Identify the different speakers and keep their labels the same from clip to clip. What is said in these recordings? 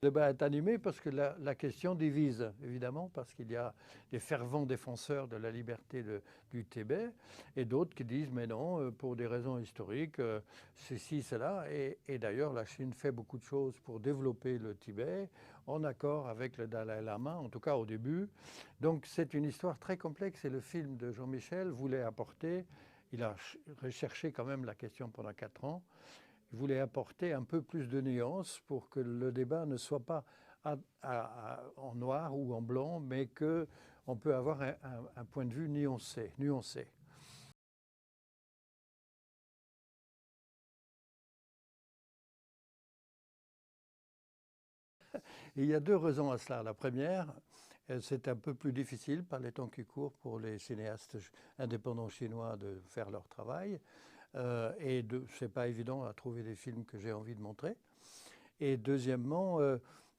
Speaker 1: Le débat est animé parce que la question divise, évidemment, parce qu'il y a des fervents défenseurs de la liberté du Tibet et d'autres qui disent mais non, pour des raisons historiques, ceci, cela. Et d'ailleurs, la Chine fait beaucoup de choses pour développer le Tibet, en accord avec le Dalai Lama, en tout cas au début. Donc c'est une histoire très complexe et le film de Jean-Michel voulait apporter, il a recherché quand même la question pendant 4 ans, il voulait apporter un peu plus de nuances pour que le débat ne soit pas en noir ou en blanc, mais qu'on peut avoir un point de vue nuancé. Et il y a 2 raisons à cela. La première, c'est un peu plus difficile par les temps qui courent pour les cinéastes indépendants chinois de faire leur travail. Et ce n'est pas évident à trouver des films que j'ai envie de montrer. Et deuxièmement,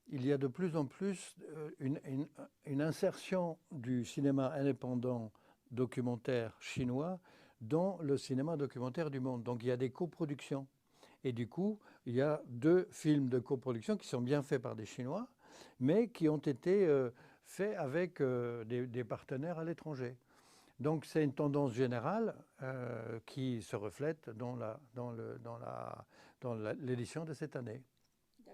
Speaker 1: il y a de plus en plus une insertion du cinéma indépendant documentaire chinois dans le cinéma documentaire du monde. Donc il y a des coproductions. Et du coup, il y a 2 films de coproduction qui sont bien faits par des Chinois, mais qui ont été faits avec des partenaires à l'étranger. Donc c'est une tendance générale qui se reflète dans l'édition de cette année.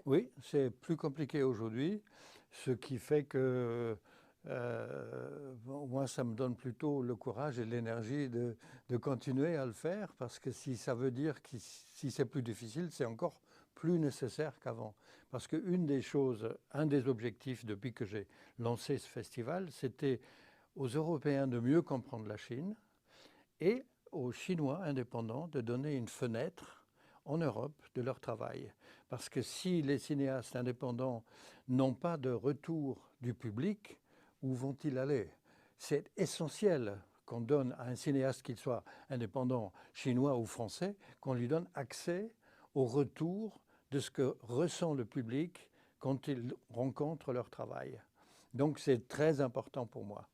Speaker 1: Oui, c'est plus compliqué aujourd'hui, ce qui fait que bon, moi, ça me donne plutôt le courage et l'énergie de continuer à le faire, parce que si ça veut dire que si c'est plus difficile, c'est encore plus nécessaire qu'avant. Parce qu'une des choses, un des objectifs depuis que j'ai lancé ce festival, c'était aux Européens de mieux comprendre la Chine et aux Chinois indépendants de donner une fenêtre en Europe de leur travail. Parce que si les cinéastes indépendants n'ont pas de retour du public, où vont-ils aller? C'est essentiel qu'on donne à un cinéaste, qu'il soit indépendant, chinois ou français, qu'on lui donne accès au retour de ce que ressent le public quand il rencontre leur travail. Donc c'est très important pour moi.